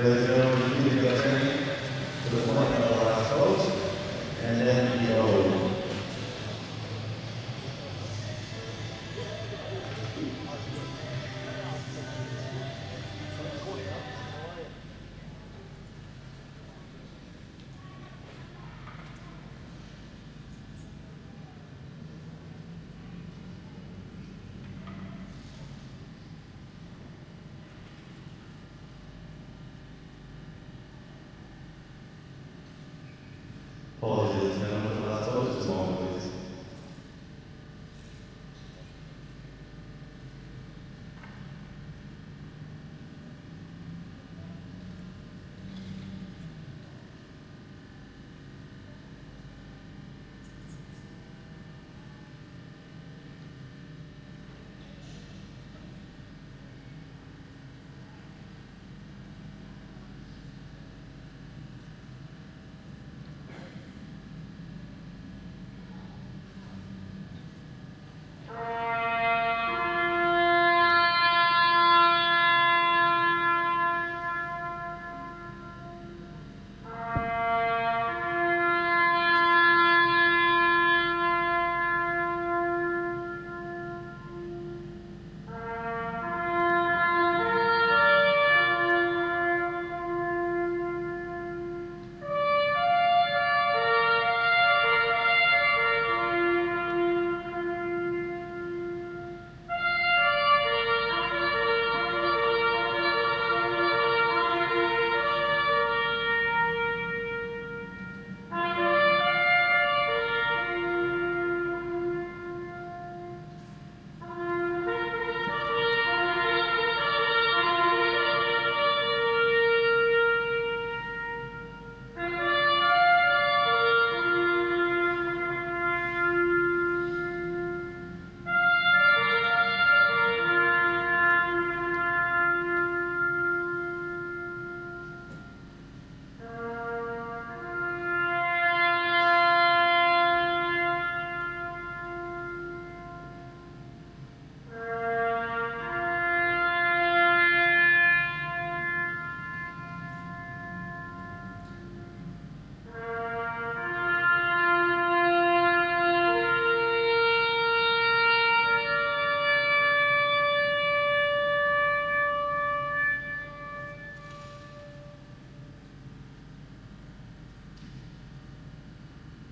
Ladies and gentlemen, please get attending to the point of the last post, and then go. Pause, ladies and gentlemen, for the last post, just a moment, please.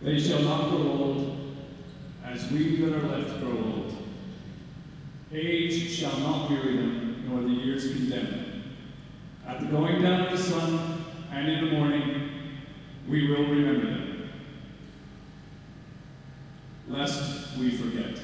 They shall not grow old, as we that are left grow old. Age shall not weary them, nor the years condemn them. At the going down of the sun, and in the morning, we will remember them, lest we forget.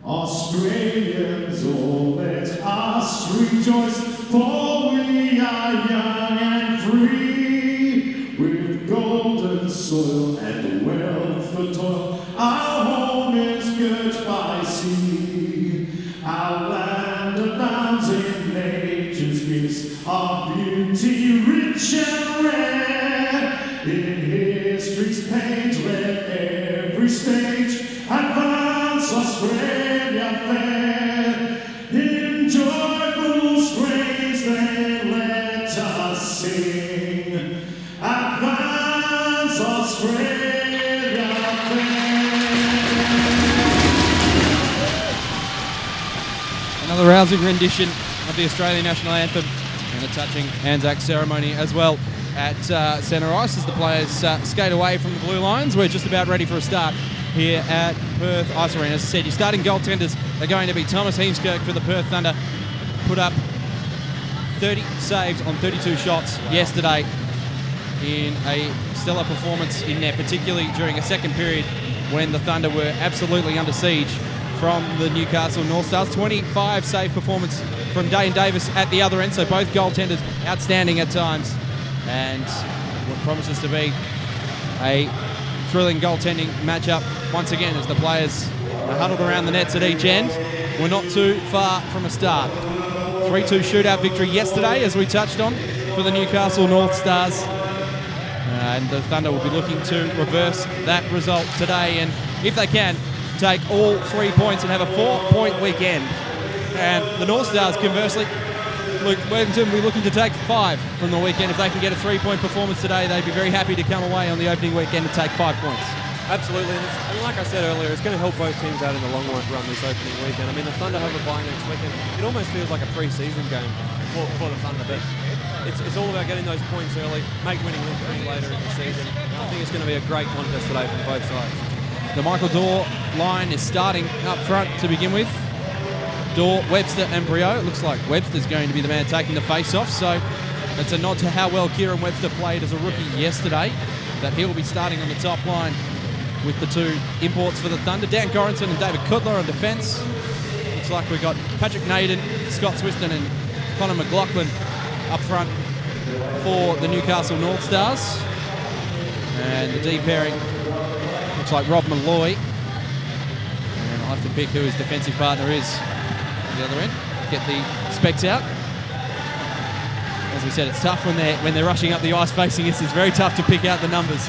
Australians, oh, let us rejoice, for we are young and free, with golden soil and wealth for toil. Our home is girt by sea, our land abounds in nature's gifts, our beauty rich and rare. In history's page, let every stage advance Australia fair. In joyful strains then let us sing, advance Australia fair. Another rousing rendition of the Australian National Anthem and a touching Anzac ceremony as well at centre ice as the players skate away from the blue lines. We're just about ready for a start here at Perth Ice Arena. As I said, your starting goaltenders are going to be Thomas Heemskirk for the Perth Thunder. Put up 30 saves on 32 shots yesterday in a stellar performance in there, particularly during a second period when the Thunder were absolutely under siege from the Newcastle North Stars. 25 save performance from Dane Davis at the other end, so both goaltenders outstanding at times, and what promises to be a thrilling goaltending matchup once again as the players are huddled around the nets at each end. We're not too far from a start. 3-2 shootout victory yesterday, as we touched on, for the Newcastle North Stars. And the Thunder will be looking to reverse that result today, and if they can, take all 3 points and have a 4-point weekend. And the North Stars, conversely, Worthington will be looking to take 5 from the weekend. If they can get a 3-point performance today, they'd be very happy to come away on the opening weekend and take 5 points. Absolutely, and like I said earlier, it's going to help both teams out in the long run this opening weekend. I mean, the Thunder have a bye next weekend. It almost feels like a pre-season game for the Thunder, but it's all about getting those points early, make winning look pretty later in the season. I think it's going to be a great contest today from both sides. The Michael Dorr line is starting up front to begin with. Dorr, Webster and Brio. It looks like Webster's going to be the man taking the face-off, so that's a nod to how well Kieran Webster played as a rookie yesterday, that he'll be starting on the top line with the 2 imports for the Thunder. Dan Goranson and David Cutler on defence. Looks like we've got Patrick Naden, Scott Swiston and Connor McLaughlin up front for the Newcastle North Stars. And the D pairing looks like Rob Malloy. And I'll have to pick who his defensive partner is on the other end. Get the specs out. As we said, it's tough when they're rushing up the ice facing us. It's very tough to pick out the numbers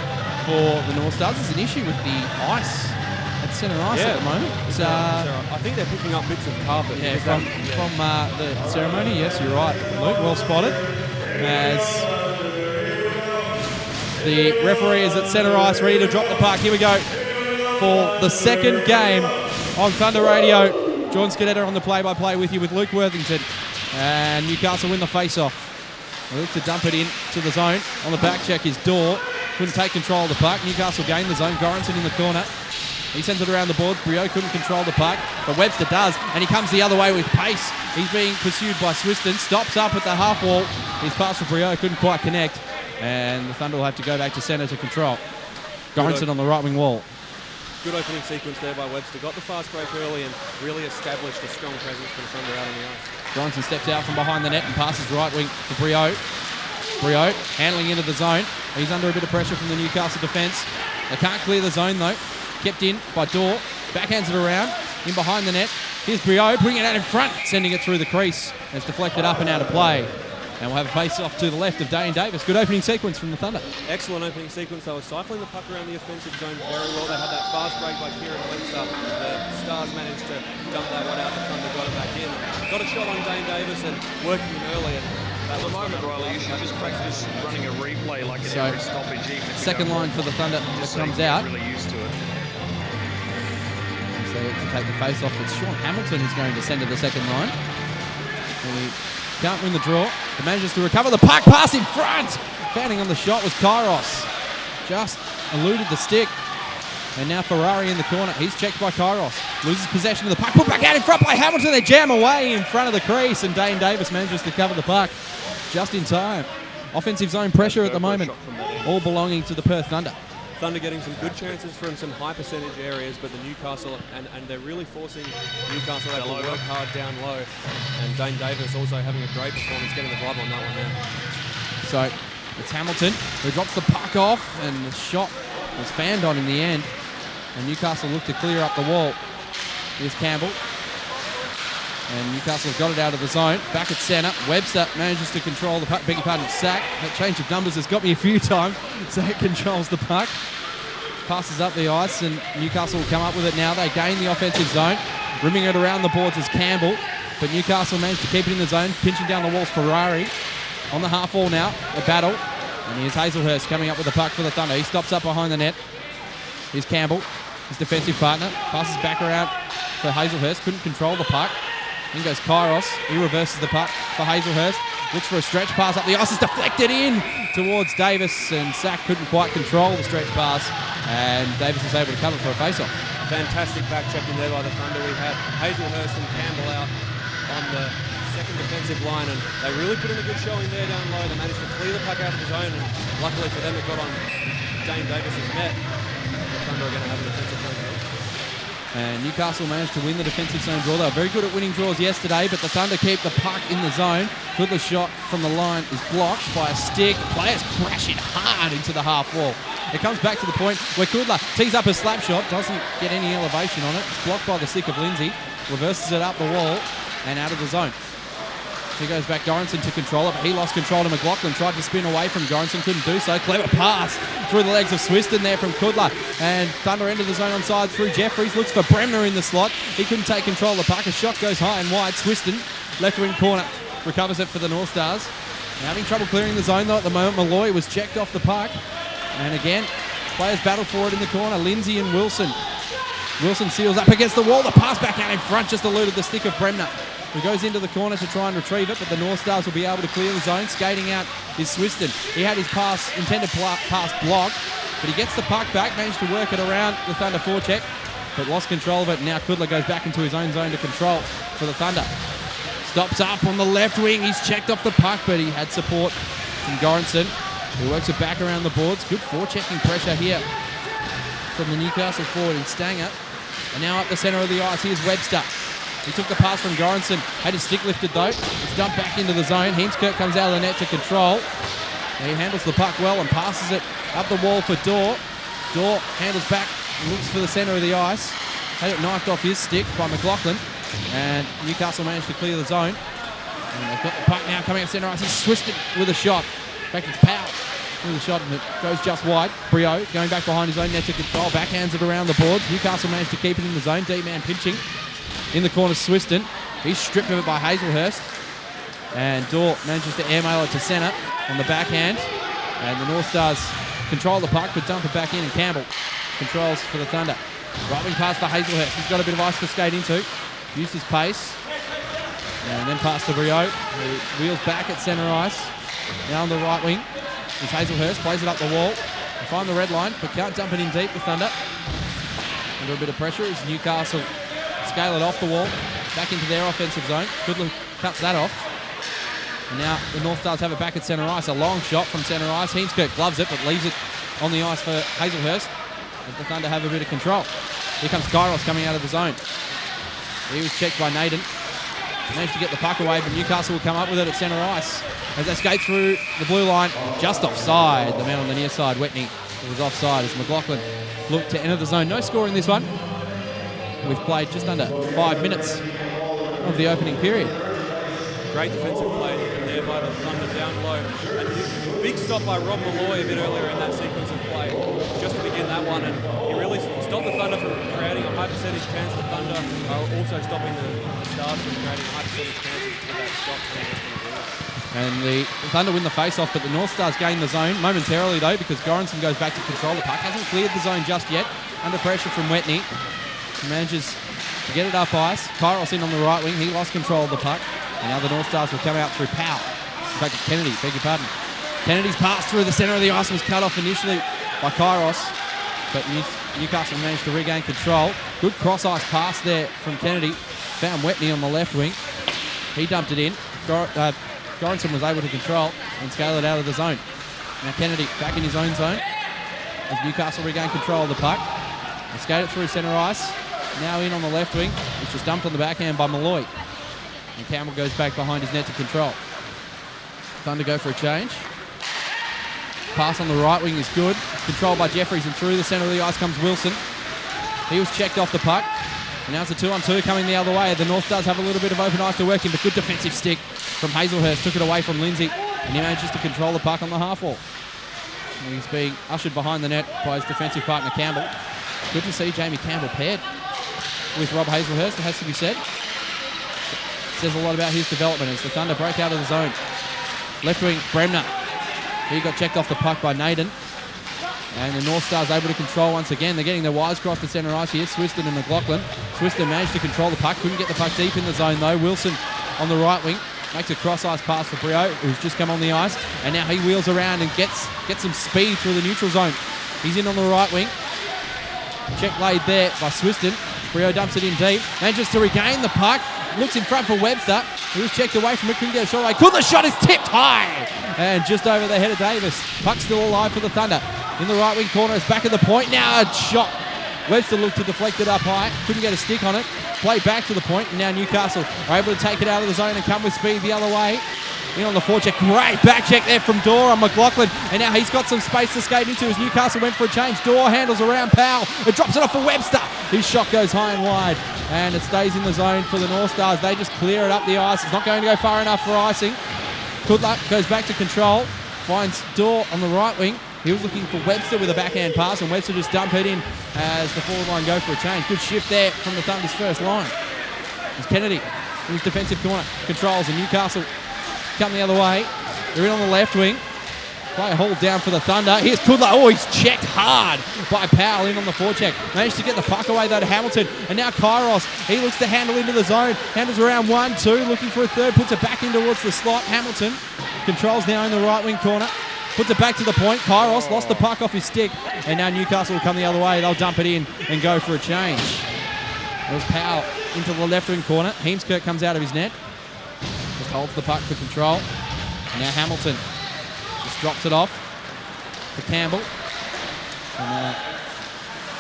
for the North Stars. There's an issue with the ice at centre ice at the moment. I think they're picking up bits of carpet. Yeah, from the ceremony. Yes, you're right, Luke. Well spotted. As the referee is at centre ice, ready to drop the puck. Here we go for the second game on Thunder Radio. John Scardetta on the play-by-play with you with Luke Worthington. And Newcastle win the face-off. They look to dump it into the zone. On the back check is Dorr. Couldn't take control of the puck. Newcastle gained the zone. Goranson in the corner. He sends it around the boards. Brio couldn't control the puck, but Webster does, and he comes the other way with pace. He's being pursued by Swiston. Stops up at the half wall. His pass for Brio couldn't quite connect, and the Thunder will have to go back to centre to control. Goranson on the right wing wall. Good opening sequence there by Webster. Got the fast break early and really established a strong presence for the Thunder out on the ice. Goranson steps out from behind the net and passes right wing to Brio. Brio handling into the zone. He's under a bit of pressure from the Newcastle defence. They can't clear the zone though. Kept in by Dorr. Backhands it around. In behind the net. Here's Brio putting it out in front. Sending it through the crease. It's deflected up and out of play. And we'll have a face-off to the left of Dane Davis. Good opening sequence from the Thunder. Excellent opening sequence. They were cycling the puck around the offensive zone very well. They had that fast break by Kieran Webster. The Stars managed to dump that one out. The Thunder got it back in. Got a shot on Dane Davis and working him early. And at the moment, Riley, you should just practice running a replay like at every stoppage. Second line for the Thunder just comes out. Really used to it. So to take the face-off, it's Sean Hamilton who's going to send to the second line. And he can't win the draw. He manages to recover the puck. Pass in front. Fanning on the shot was Kairos. Just eluded the stick. And now Ferrari in the corner. He's checked by Kairos. Loses possession of the puck. Put back out in front by Hamilton. They jam away in front of the crease. And Dane Davis manages to cover the puck just in time. Offensive zone pressure at the moment. All belonging to the Perth Thunder. Thunder getting some good chances from some high percentage areas, but the Newcastle, and they're really forcing Newcastle to work hard down low. And Dane Davis also having a great performance, getting the glove on that one now. So it's Hamilton who drops the puck off, and the shot was fanned on in the end. And Newcastle look to clear up the wall. Here's Campbell. And Newcastle got it out of the zone. Back at centre. Webster manages to control the puck. Beg your pardon, Sack. That change of numbers has got me a few times. Sack controls the puck. Passes up the ice, and Newcastle will come up with it now. They gain the offensive zone. Rimming it around the boards is Campbell. But Newcastle managed to keep it in the zone. Pinching down the walls, Ferrari. On the half wall now. A battle. And here's Hazelhurst coming up with the puck for the Thunder. He stops up behind the net. Here's Campbell, his defensive partner. Passes back around for Hazelhurst. Couldn't control the puck. In goes Kairos. He reverses the puck for Hazelhurst. Looks for a stretch pass up the ice. It's deflected in towards Davis, and Sack couldn't quite control the stretch pass, and Davis was able to cover for a face-off. Fantastic back checking there by the Thunder. We had Hazelhurst and Campbell out on the second defensive line, and they really put in a good showing there down low. They managed to clear the puck out of the zone, and luckily for them it got on Dane Davis's net. The Thunder are going to have a defensive zone. And Newcastle managed to win the defensive zone draw. They were very good at winning draws yesterday, but the Thunder keep the puck in the zone. Kudler's shot from the line is blocked by a stick. Players crashing hard into the half wall. It comes back to the point where Kudler tees up a slap shot, doesn't get any elevation on it. It's blocked by the stick of Lindsay. Reverses it up the wall and out of the zone. He goes back, Goranson to control it, but he lost control to McLaughlin. Tried to spin away from Goranson, couldn't do so. Clever pass through the legs of Swiston there from Kudler. And Thunder into the zone on side through Jeffries. Looks for Bremner in the slot. He couldn't take control of the puck. A shot goes high and wide. Swiston, left wing corner, recovers it for the North Stars. Now having trouble clearing the zone though at the moment. Malloy was checked off the puck. And again, players battle for it in the corner. Lindsay and Wilson. Wilson seals up against the wall. The pass back out in front just eluded the stick of Bremner, who goes into the corner to try and retrieve it, but the North Stars will be able to clear the zone. Skating out is Swiston. He had his intended pass blocked, but he gets the puck back, managed to work it around the Thunder forecheck, but lost control of it. Now Kudler goes back into his own zone to control for the Thunder. Stops up on the left wing. He's checked off the puck, but he had support from Goranson, who works it back around the boards. Good forechecking pressure here from the Newcastle forward in Stanger. And now up the centre of the ice, here's Webster. He took the pass from Goranson, had his stick lifted though. It's dumped back into the zone. Heemskirk comes out of the net to control. Now he handles the puck well and passes it up the wall for Dorr. Dorr handles back, looks for the centre of the ice. Had it knifed off his stick by McLaughlin. And Newcastle managed to clear the zone. And they've got the puck now coming up centre ice. He's twisted with a shot. In fact, it's Powell with a shot and it goes just wide. Brio going back behind his own net to control. Backhands it around the boards. Newcastle managed to keep it in the zone. D-man pinching. In the corner, Swiston. He's stripped of it by Hazelhurst. And Dorr manages to airmail it to centre on the backhand. And the North Stars control the puck, but dump it back in. And Campbell controls for the Thunder. Right wing pass for Hazelhurst. He's got a bit of ice to skate into. Used his pace. And then pass to Brio, who wheels back at centre ice. Now on the right wing is Hazelhurst. Plays it up the wall. They find the red line, but can't dump it in deep, the Thunder. Under a bit of pressure as Newcastle scale it off the wall, back into their offensive zone. Goodland cuts that off. And now the North Stars have it back at centre ice. A long shot from centre ice. Heemskirk gloves it, but leaves it on the ice for Hazelhurst as the Thunder have a bit of control. Here comes Kairos coming out of the zone. He was checked by Naden. Managed to get the puck away, but Newcastle will come up with it at centre ice as they skate through the blue line, just offside. The man on the near side, Whitney, was offside as McLaughlin looked to enter the zone. No score in this one. We've played just under 5 minutes of the opening period. Great defensive play there by the Thunder down low. And big stop by Rob Malloy a bit earlier in that sequence of play, just to begin that one. And he really stopped the Thunder from creating a high percentage chance. The Thunder are also stopping the Stars from creating high percentage chances with that stop. And the Thunder win the face-off, but the North Stars gain the zone momentarily though, because Goranson goes back to control the puck. Hasn't cleared the zone just yet. Under pressure from Whitney. He manages to get it up ice. Kairos in on the right wing. He lost control of the puck. And now the North Stars will come out through Powell. In fact, it's Kennedy, beg your pardon. Kennedy's pass through the centre of the ice was cut off initially by Kairos, but Newcastle managed to regain control. Good cross-ice pass there from Kennedy. Found Whitney on the left wing. He dumped it in. Goranson was able to control and scale it out of the zone. Now Kennedy back in his own zone as Newcastle regain control of the puck. They skate it through centre ice. Now in on the left wing. It's just dumped on the backhand by Malloy. And Campbell goes back behind his net to control. Thunder go for a change. Pass on the right wing is good. Controlled by Jeffries, and through the centre of the ice comes Wilson. He was checked off the puck. And now it's a 2-on-2 coming the other way. The North Stars have a little bit of open ice to work in, but good defensive stick from Hazelhurst. Took it away from Lindsay, and he manages to control the puck on the half wall. And he's being ushered behind the net by his defensive partner Campbell. Good to see Jamie Campbell paired with Rob Hazelhurst, it has to be said. Says a lot about his development as the Thunder break out of the zone. Left wing, Bremner. He got checked off the puck by Naden. And the North Stars able to control once again. They're getting their wires crossed to centre ice here. Swiston and McLaughlin. Swiston managed to control the puck. Couldn't get the puck deep in the zone though. Wilson on the right wing makes a cross-ice pass for Brio, who's just come on the ice. And now he wheels around and gets some speed through the neutral zone. He's in on the right wing. Check laid there by Swiston. Brio dumps it in deep. Manages to regain the puck. Looks in front for Webster. He was checked away from it. Couldn't get a shot away. Could the shot is tipped high. And just over the head of Davis. Puck still alive for the Thunder. In the right wing corner. It's back at the point. Now a shot. Webster looked to deflect it up high. Couldn't get a stick on it. Play back to the point. And now Newcastle are able to take it out of the zone and come with speed the other way. In on the forecheck. Great back check there from Dorr on McLaughlin. And now he's got some space to skate into as Newcastle went for a change. Dorr handles around Powell. It drops it off for Webster. His shot goes high and wide. and it stays in the zone for the North Stars. They just clear it up the ice. It's not going to go far enough for icing. Good luck, goes back to control, finds Dorr on the right wing. He was looking for Webster with a backhand pass, and Webster just dumped it in as the forward line go for a change. Good shift there from the Thunder's first line. It's Kennedy in his defensive corner, controls, and Newcastle come the other way. They're in on the left wing. Play a haul down for the Thunder. Here's Kudla. Oh, he's checked hard by Powell in on the forecheck. Managed to get the puck away though to Hamilton. And now Kairos. He looks to handle into the zone. Handles around 1-2, looking for a third. Puts it back in towards the slot. Hamilton controls now in the right wing corner. Puts it back to the point. Kairos lost the puck off his stick. And now Newcastle will come the other way. They'll dump it in and go for a change. It was Powell into the left wing corner. Heemskirk comes out of his net. Just holds the puck for control. And now Hamilton just drops it off to Campbell. And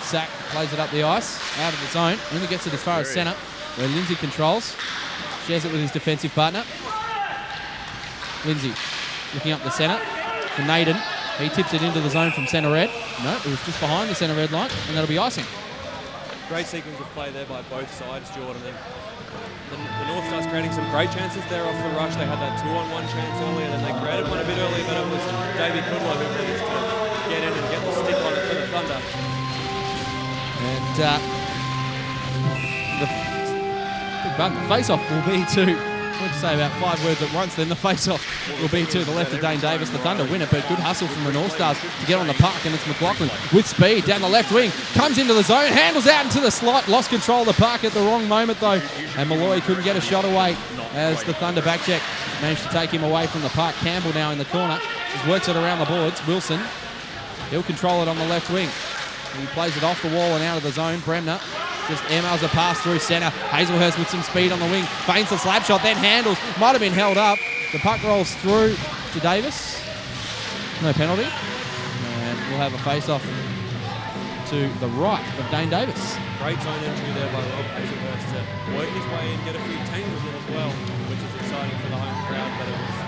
Sack plays it up the ice, out of the zone. Only gets it as far as centre, where Lindsay controls. Shares it with his defensive partner. Lindsay looking up the centre for Naden. He tips it into the zone from centre red. No, it was just behind the centre red line, and that'll be icing. Great sequence of play there by both sides, Jordan. The North Stars creating some great chances there off the rush. They had that 2-on-1 chance earlier, then they created one a bit earlier, but it was Davey Kudlow who managed to get in and get the stick on it for the Thunder. And the face-off will be to, what to say, about 5 words at once. Then the face-off will be to the left of Dane Davis. The Thunder win it, but good hustle from the North Stars to get on the puck, and it's McLaughlin with speed down the left wing, comes into the zone, handles out into the slot, lost control of the puck at the wrong moment though, and Malloy couldn't get a shot away as the Thunder back check managed to take him away from the puck. Campbell now in the corner, just works it around the boards. Wilson, he'll control it on the left wing. He plays it off the wall and out of the zone. Bremner just emails a pass through centre. Hazelhurst with some speed on the wing. Feints the slap shot, then handles. Might have been held up. The puck rolls through to Davis. No penalty. And we'll have a face-off to the right of Dane Davis. Great zone entry there by Rob Hazelhurst to work his way and get a few tangles in as well, which is exciting for the home crowd. But it was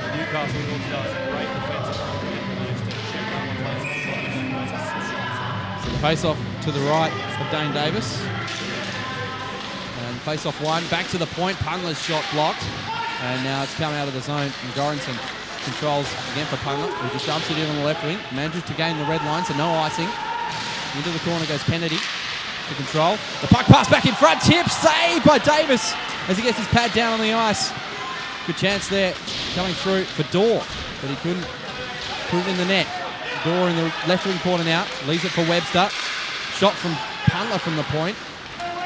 the Newcastle North Stars great defensive front and managed to check that one last. So the face-off to the right of Dane Davis. And face-off one, back to the point. Punler's shot blocked. And now it's come out of the zone. And Goranson controls again for Punler, who just dumps it in on the left wing. Manages to gain the red line, so no icing. Into the corner goes Kennedy to control. The puck pass back in front. Tip saved by Davis as he gets his pad down on the ice. Good chance there coming through for Dorr, but he couldn't put it in the net. Dorr in the left wing corner now, leaves it for Webster. Shot from Punler from the point,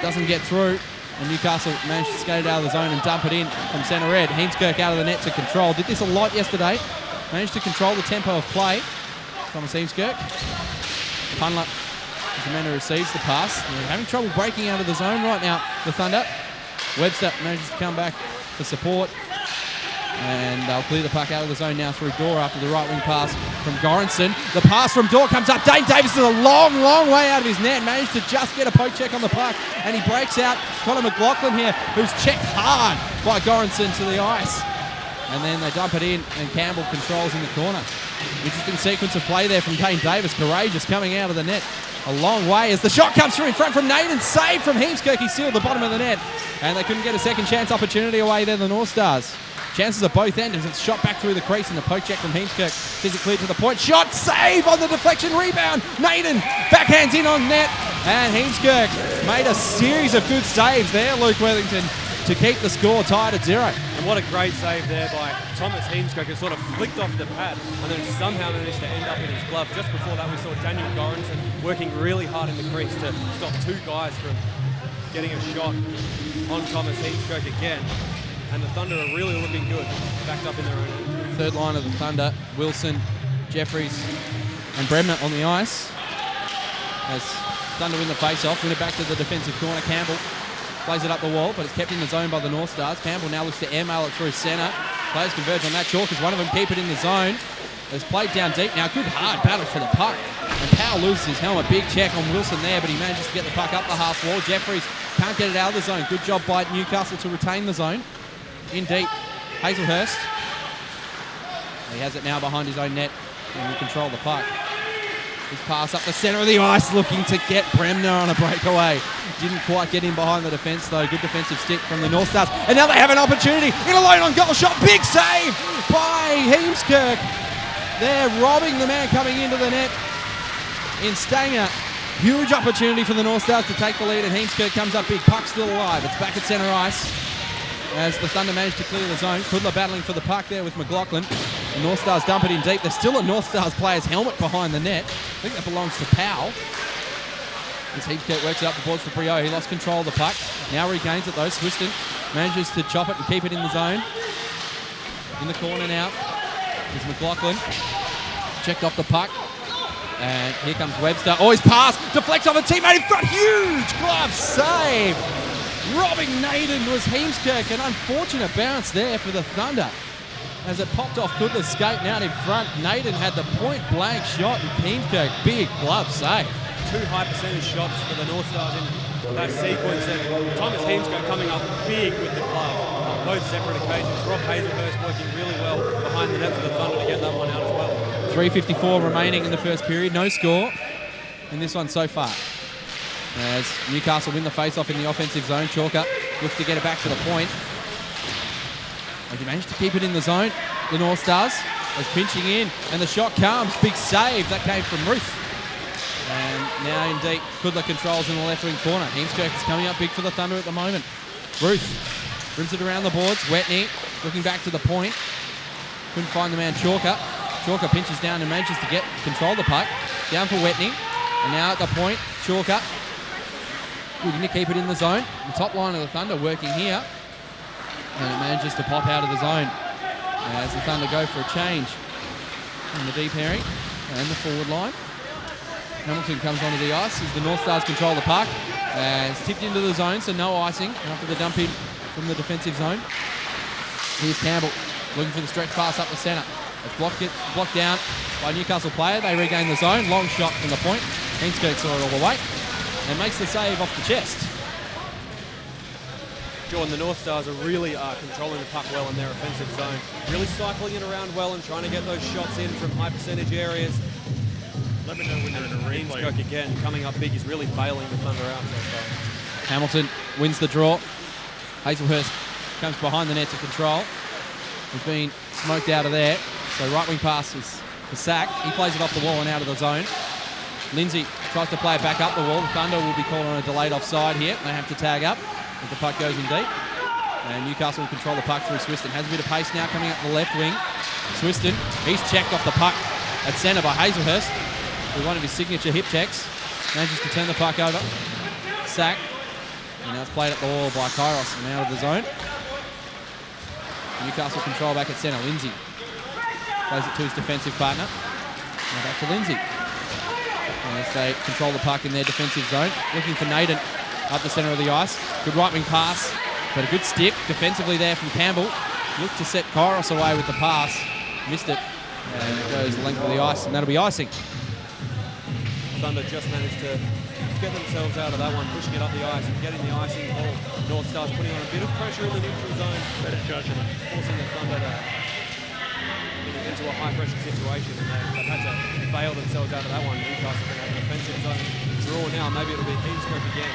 doesn't get through, and Newcastle managed to skate it out of the zone and dump it in from centre red. Heemskirk out of the net to control. Did this a lot yesterday. Managed to control the tempo of play. Thomas Heemskirk. Punler is the man who receives the pass. They're having trouble breaking out of the zone right now, the Thunder. Webster manages to come back for support. And they'll clear the puck out of the zone now through Dorr after the right wing pass from Goranson. The pass from Dorr comes up. Dane Davis is a long, long way out of his net. Managed to just get a poke check on the puck. And he breaks out Connor McLaughlin here, who's checked hard by Goranson to the ice. And then they dump it in, and Campbell controls in the corner. Interesting sequence of play there from Dane Davis. Courageous coming out of the net a long way as the shot comes through in front from Naden. Save from Heemskirk. He sealed the bottom of the net. And they couldn't get a second chance opportunity away there, the North Stars. Chances at both ends. It's shot back through the crease, and the poke check from Heemskirk sees it cleared to the point. Shot, save on the deflection, rebound. Naden backhands in on net, and Heemskirk made a series of good saves there, Luke Worthington, to keep the score tied at 0. And what a great save there by Thomas Heemskirk, who sort of flicked off the pad and then somehow managed to end up in his glove. Just before that, we saw Daniel Goranson working really hard in the crease to stop 2 guys from getting a shot on Thomas Heemskirk again. And the Thunder are really looking good, backed up in their own end. Third line of the Thunder, Wilson, Jeffries and Bremner on the ice. As Thunder win the face-off, win it back to the defensive corner. Campbell plays it up the wall, but it's kept in the zone by the North Stars. Campbell now looks to airmail it through centre. Players converge on that. Chalk is one of them, keep it in the zone. It's played down deep now. Good hard battle for the puck. And Powell loses his helmet. Big check on Wilson there, but he manages to get the puck up the half wall. Jeffries can't get it out of the zone. Good job by Newcastle to retain the zone. In deep, Hazelhurst. He has it now behind his own net and will control the puck. His pass up the centre of the ice, looking to get Bremner on a breakaway. Didn't quite get in behind the defence, though. Good defensive stick from the North Stars. And now they have an opportunity. In a lone on goal shot. Big save by Heemskirk. They're robbing the man coming into the net in Stanger. Huge opportunity for the North Stars to take the lead, and Heemskirk comes up big. Puck still alive. It's back at centre ice as the Thunder manage to clear the zone. Kudla battling for the puck there with McLaughlin. The North Stars dump it in deep. There's still a North Stars player's helmet behind the net. I think that belongs to Powell. As Heemskirk works it up the boards to Brio. He lost control of the puck. Now regains it though. Swiston manages to chop it and keep it in the zone. In the corner now is McLaughlin. Checked off the puck. And here comes Webster. Oh, his pass deflects off a teammate in front. Huge glove save. Robbing Naden was Heemskirk. An unfortunate bounce there for the Thunder. As it popped off Kudla's skate and out in front. Naden had the point blank shot, and Heemskirk, big glove save. 2 high percentage shots for the North Stars in that sequence. And Thomas Heemskirk coming up big with the glove on both separate occasions. Rob Hazelhurst working really well behind the net for the Thunder to get that one out as well. 3:54 remaining in the first period. No score in this one so far. As Newcastle win the face-off in the offensive zone. Chalker looks to get it back to the point. And he managed to keep it in the zone. The North Stars is pinching in, and the shot comes. Big save. That came from Ruth. And now in deep, Kudla controls in the left wing corner. Heemskirk is coming up big for the Thunder at the moment. Ruth rims it around the boards. Wetney looking back to the point. Couldn't find the man Chalker. Chalker pinches down and manages to get control of the puck. Down for Wetney. And now at the point, Chalker looking to keep it in the zone. The top line of the Thunder working here. And it manages to pop out of the zone as the Thunder go for a change in the deep herring and the forward line. Hamilton comes onto the ice as the North Stars control the puck. It's tipped into the zone, so no icing after the dump in from the defensive zone. Here's Campbell looking for the stretch pass up the centre. It's blocked down by a Newcastle player. They regain the zone. Long shot from the point. Heemskirk saw it all the way and makes the save off the chest. Jordan, the North Stars are really controlling the puck well in their offensive zone. Really cycling it around well and trying to get those shots in from high percentage areas. Let me know when you're in a replay. Heemskirk again coming up big. He's really bailing the Thunder out so far. Hamilton wins the draw. Hazelhurst comes behind the net to control. He's been smoked out of there. So right wing pass is for Sack. He plays it off the wall and out of the zone. Lindsay tries to play it back up the wall. The Thunder will be called on a delayed offside here. They have to tag up as the puck goes in deep. And Newcastle will control the puck through Swiston. Has a bit of pace now coming up the left wing. Swiston, he's checked off the puck at centre by Hazelhurst with one of his signature hip checks. Manages to turn the puck over. Sack. And now it's played at the wall by Kairos and out of the zone. Newcastle control back at centre. Lindsay plays it to his defensive partner. Now back to Lindsay. As they control the puck in their defensive zone. Looking for Naden up the centre of the ice. Good right wing pass, but a good stick defensively there from Campbell. Looked to set Kairos away with the pass. Missed it. And it goes the length of the ice, and that'll be icing. Thunder just managed to get themselves out of that one, pushing it up the ice and getting the icing ball. North Stars putting on a bit of pressure in the neutral zone. Better judgment. Forcing the Thunder to into a high-pressure situation, and they've had to bail themselves out of that one. Newcastle going to have an offensive zone draw now. Maybe it'll be Heemskirk again.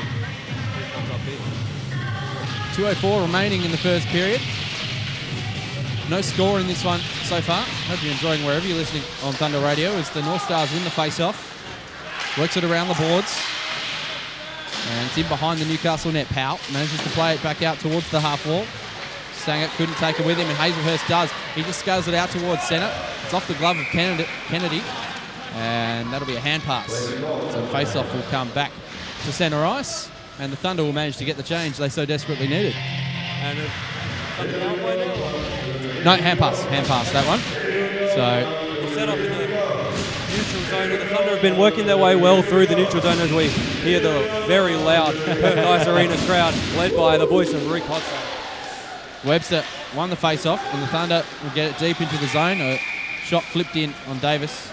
He comes up big. 2:04 remaining in the first period. No score in this one so far. Hope you're enjoying wherever you're listening on Thunder Radio as the North Stars win the face-off. Works it around the boards. And it's in behind the Newcastle net. Powell manages to play it back out towards the half wall. Sanger couldn't take it with him, and Hazelhurst does. He just scales it out towards centre. It's off the glove of Kennedy, and that'll be a hand pass. So the face-off will come back to centre ice, and the Thunder will manage to get the change they so desperately needed. And no, hand pass, that one. So we'll set up in the neutral zone, and the Thunder have been working their way well through the neutral zone as we hear the very loud Perth Ice Arena crowd led by the voice of Rick Hodson. Webster won the face-off, and the Thunder will get it deep into the zone. A shot flipped in on Davis,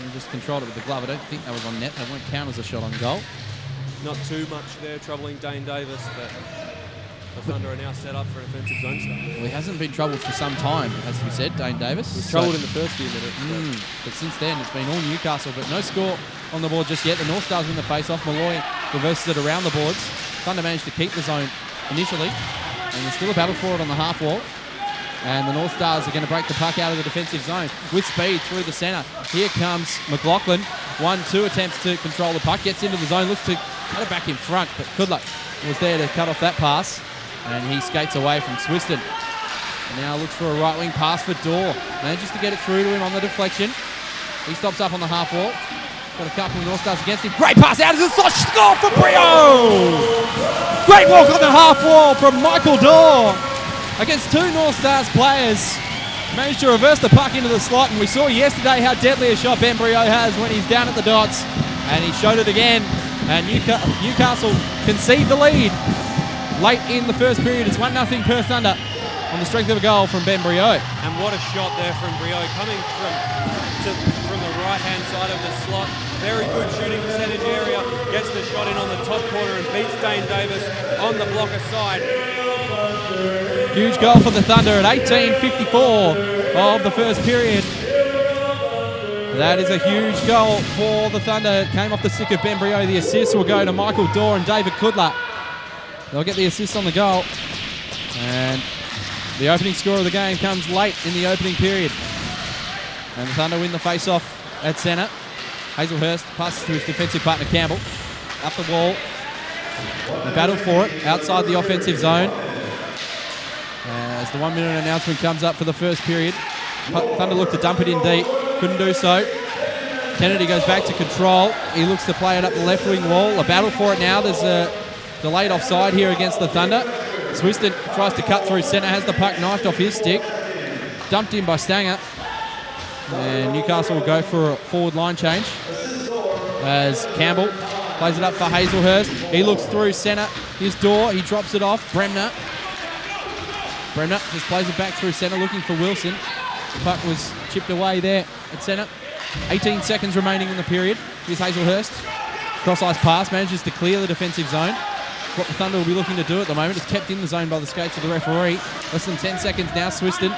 and just controlled it with the glove. I don't think that was on net. They won't count as a shot on goal. Not too much there, troubling Dane Davis, but the Thunder are now set up for an offensive zone start. Well, he hasn't been troubled for some time, as we said, Dane Davis. He was troubled in the first few minutes. But since then, it's been all Newcastle, but no score on the board just yet. The North Stars win the face-off. Malloy reverses it around the boards. Thunder managed to keep the zone initially, and there's still a battle for it on the half wall. And the North Stars are going to break the puck out of the defensive zone with speed through the centre. Here comes McLaughlin. 1-2 attempts to control the puck. Gets into the zone, looks to cut it back in front, but Kudla was there to cut off that pass. And he skates away from Swiston. And now looks for a right wing pass for Dorr. Manages to get it through to him on the deflection. He stops up on the half wall. Got a couple of North Stars against him. Great pass out as a slot. Score for Brio! Great walk on the half wall from Michael Dorr. Against two North Stars players. Managed to reverse the puck into the slot, and we saw yesterday how deadly a shot Ben Brio has when he's down at the dots, and he showed it again, and Newcastle concede the lead late in the first period. It's 1-0 Perth Thunder on the strength of a goal from Ben Brio. And what a shot there from Brio, coming from the right-hand side of the slot. Very good shooting percentage area, gets the shot in on the top corner and beats Dane Davis on the blocker side. Huge goal for the Thunder at 18:54 of the first period. That is a huge goal for the Thunder. It came off the stick of Ben Brio. The assist will go to Michael Dorr and David Kudla. They'll get the assist on the goal. And the opening score of the game comes late in the opening period. And the Thunder win the face-off at centre. Hazelhurst passes to his defensive partner Campbell. Up the wall. They battle for it outside the offensive zone. As the 1 minute announcement comes up for the first period. Thunder look to dump it in deep. Couldn't do so. Kennedy goes back to control. He looks to play it up the left wing wall. A battle for it now. There's a delayed offside here against the Thunder. Swiston tries to cut through centre. Has the puck knifed off his stick. Dumped in by Stanger. And Newcastle will go for a forward line change. As Campbell plays it up for Hazelhurst. He looks through centre. His Door. He drops it off. Bremner just plays it back through centre looking for Wilson. The puck was chipped away there at centre. 18 seconds remaining in the period. Here's Hazelhurst. Cross-ice pass. Manages to clear the defensive zone. What the Thunder will be looking to do at the moment. It's kept in the zone by the skates of the referee. Less than 10 seconds now. Swiston.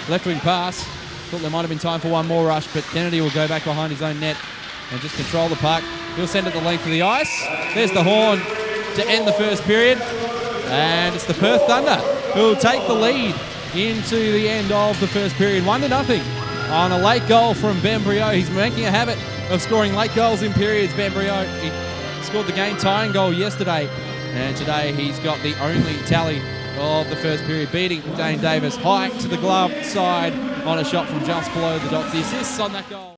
Left wing pass. Thought there might have been time for one more rush, but Kennedy will go back behind his own net and just control the puck. He'll send it the length of the ice. There's the horn to end the first period. And it's the Perth Thunder who will take the lead into the end of the first period. 1-0 on a late goal from Ben Brio. He's making a habit of scoring late goals in periods, Ben Brio. He scored the game-tying goal yesterday. And today he's got the only tally of the first period, beating Dane Davis high to the glove side on a shot from just below the dots. The assists on that goal.